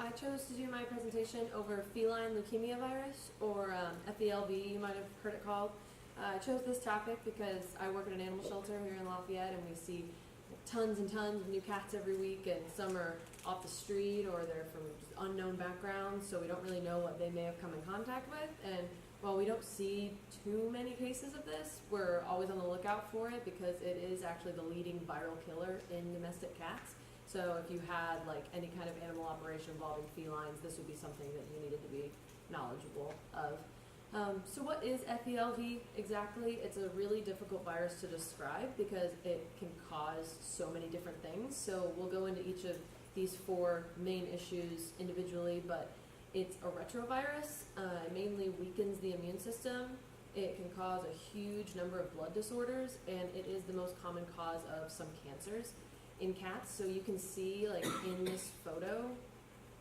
I chose to do my presentation over feline leukemia virus, or FeLV, you might have heard it called. I chose this topic because I work at an animal shelter here in Lafayette, and we see tons and tons of new cats every week, and some are off the street or they're from just unknown backgrounds, so we don't really know what they may have come in contact with. And while we don't see too many cases of this, we're always on the lookout for it because it is actually the leading viral killer in domestic cats. So if you had like any kind of animal operation involving felines, this would be something that you needed to be knowledgeable of. So what is FeLV exactly? It's a really difficult virus to describe because it can cause so many different things. So we'll go into each of these four main issues individually, but it's a retrovirus. It mainly weakens the immune system. It can cause a huge number of blood disorders, and it is the most common cause of some cancers in cats. So you can see, like in this photo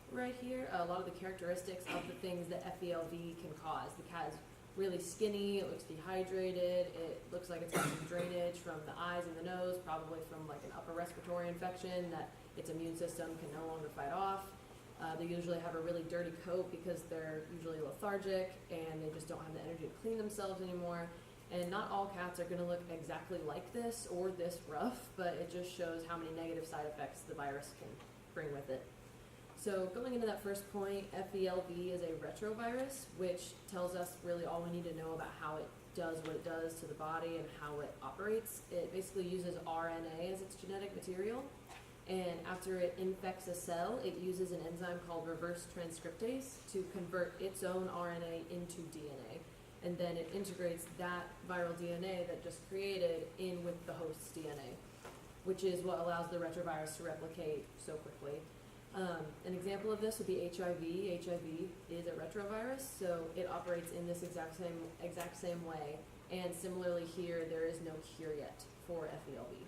right here, a lot of the characteristics of the things that FeLV can cause. The cat is really skinny, it looks dehydrated, it looks like it's got some drainage from the eyes and the nose, probably from like an upper respiratory infection that its immune system can no longer fight off. They usually have a really dirty coat because they're usually lethargic and they just don't have the energy to clean themselves anymore. And not all cats are going to look exactly like this or this rough, but it just shows how many negative side effects the virus can bring with it. So going into that first point, FeLV is a retrovirus, which tells us really all we need to know about how it does what it does to the body and how it operates. It basically uses RNA as its genetic material, and after it infects a cell, it uses an enzyme called reverse transcriptase to convert its own RNA into DNA. And then it integrates that viral DNA that just created in with the host's DNA, which is what allows the retrovirus to replicate so quickly. An example of this would be HIV. HIV is a retrovirus, so it operates in this exact same way. And similarly here, there is no cure yet for FeLV.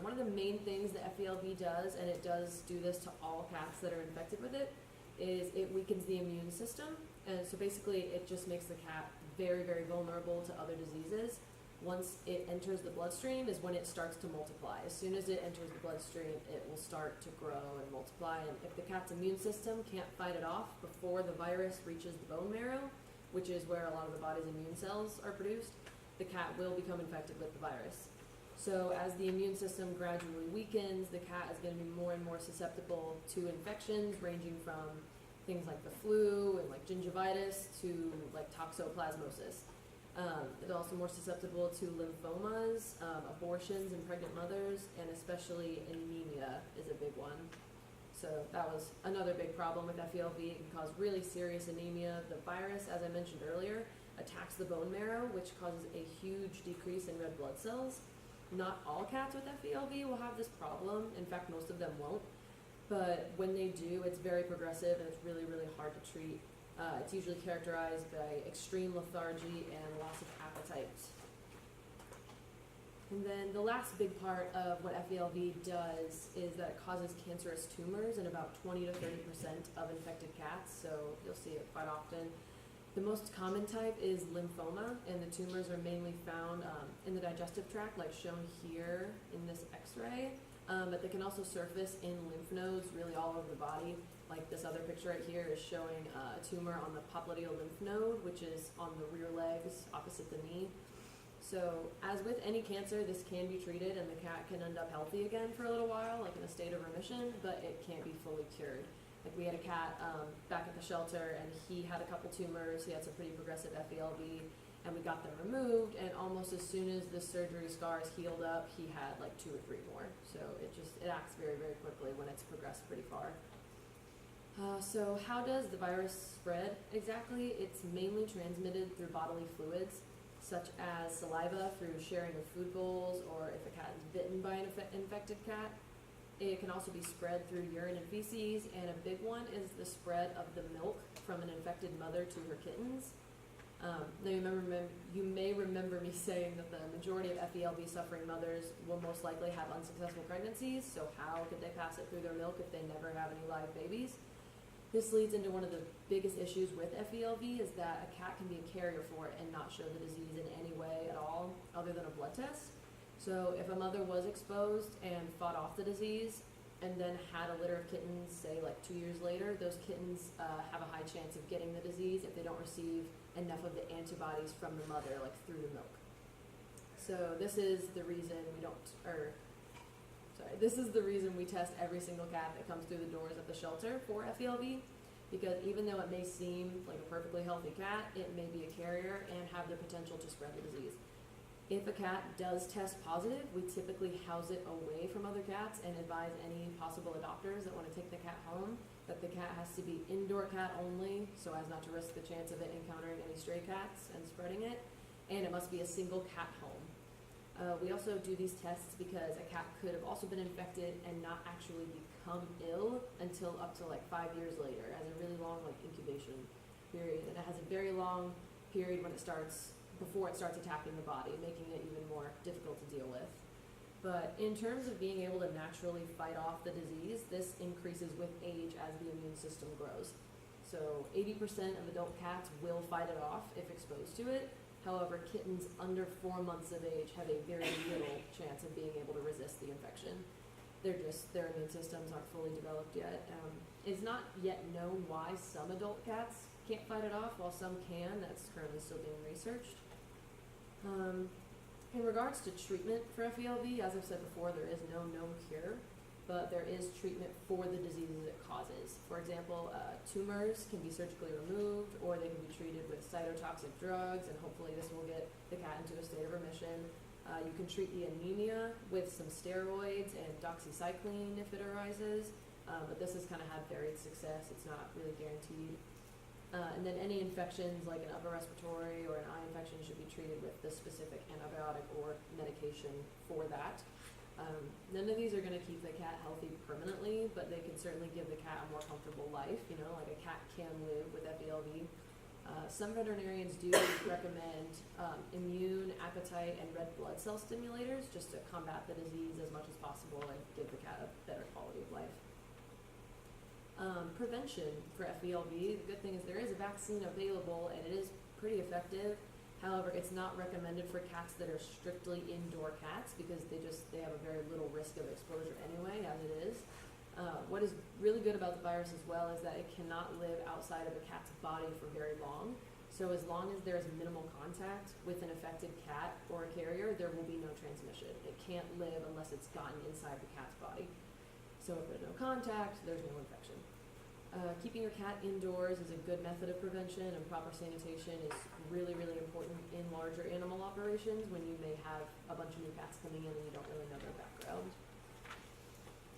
One of the main things that FeLV does, and it does do this to all cats that are infected with it, is it weakens the immune system. And so basically it just makes the cat very, very vulnerable to other diseases. Once it enters the bloodstream is when it starts to multiply. As soon as it enters the bloodstream, it will start to grow and multiply. And if the cat's immune system can't fight it off before the virus reaches the bone marrow, which is where a lot of the body's immune cells are produced, the cat will become infected with the virus. So as the immune system gradually weakens, the cat is going to be more and more susceptible to infections ranging from things like the flu and like gingivitis to like toxoplasmosis. It's also more susceptible to lymphomas, abortions in pregnant mothers, and especially anemia is a big one. So that was another big problem with FeLV. It can cause really serious anemia. The virus, as I mentioned earlier, attacks the bone marrow, which causes a huge decrease in red blood cells. Not all cats with FeLV will have this problem. In fact, most of them won't. But when they do, it's very progressive and it's really, really hard to treat. It's usually characterized by extreme lethargy and loss of appetite. And then the last big part of what FeLV does is that it causes cancerous tumors in about 20 to 30% of infected cats, so you'll see it quite often. The most common type is lymphoma, and the tumors are mainly found in the digestive tract, like shown here in this x-ray. But they can also surface in lymph nodes really all over the body. Like this other picture right here is showing a tumor on the popliteal lymph node, which is on the rear legs opposite the knee. So as with any cancer, this can be treated and the cat can end up healthy again for a little while, like in a state of remission, but it can't be fully cured. Like we had a cat back at the shelter and he had a couple tumors, he had some pretty progressive FeLV, and we got them removed, and almost as soon as the surgery scars healed up, he had like 2 or 3 more. So it acts very, very quickly when it's progressed pretty far. So how does the virus spread exactly? It's mainly transmitted through bodily fluids, such as saliva through sharing of food bowls, or if a cat is bitten by an infected cat. It can also be spread through urine and feces, and a big one is the spread of the milk from an infected mother to her kittens. Now you may remember me saying that the majority of FeLV suffering mothers will most likely have unsuccessful pregnancies, so how could they pass it through their milk if they never have any live babies? This leads into one of the biggest issues with FeLV is that a cat can be a carrier for it and not show the disease in any way at all other than a blood test. So if a mother was exposed and fought off the disease and then had a litter of kittens, say like 2 years later, those kittens have a high chance of getting the disease if they don't receive enough of the antibodies from the mother, like through the milk. So this is the reason this is the reason we test every single cat that comes through the doors at the shelter for FeLV, because even though it may seem like a perfectly healthy cat, it may be a carrier and have the potential to spread the disease. If a cat does test positive, we typically house it away from other cats and advise any possible adopters that want to take the cat home that the cat has to be indoor cat only, so as not to risk the chance of it encountering any stray cats and spreading it, and it must be a single cat home. We also do these tests because a cat could have also been infected and not actually become ill until up to like 5 years later. It has a really long incubation period, and it has a very long period before it starts attacking the body, making it even more difficult to deal with. But in terms of being able to naturally fight off the disease, this increases with age as the immune system grows. So 80% of adult cats will fight it off if exposed to it. However, kittens under 4 months of age have a very little chance of being able to resist the infection. Their immune systems aren't fully developed yet. It's not yet known why some adult cats can't fight it off, while some can. That's currently still being researched. In regards to treatment for FeLV, as I've said before, there is no known cure, but there is treatment for the diseases it causes. For example, tumors can be surgically removed, or they can be treated with cytotoxic drugs, and hopefully this will get the cat into a state of remission. You can treat the anemia with some steroids and doxycycline if it arises, but this has kind of had varied success. It's not really guaranteed. And then any infections like an upper respiratory or an eye infection should be treated with the specific antibiotic or medication for that. None of these are going to keep the cat healthy permanently, but they can certainly give the cat a more comfortable life. Like a cat can live with FeLV. Some veterinarians do recommend immune, appetite, and red blood cell stimulators just to combat the disease as much as possible and give the cat a better quality of life. Prevention for FeLV, the good thing is there is a vaccine available and it is pretty effective. However, it's not recommended for cats that are strictly indoor cats because they have a very little risk of exposure anyway, as it is. What is really good about the virus as well is that it cannot live outside of a cat's body for very long. So as long as there is minimal contact with an affected cat or a carrier, there will be no transmission. It can't live unless it's gotten inside the cat's body. So if there's no contact, there's no infection. Keeping your cat indoors is a good method of prevention, and proper sanitation is really, really important in larger animal operations when you may have a bunch of new cats coming in and you don't really know their background.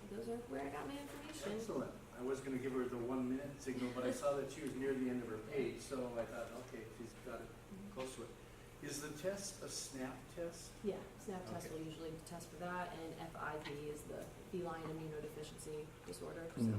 Those are where I got my information. Excellent. I was going to give her the 1 minute signal, but I saw that she was near the end of her page, so I thought, okay, she's got it close to it. Is the test a SNAP test? Yeah, SNAP test will usually test for that, and FID is the feline immunodeficiency disorder. So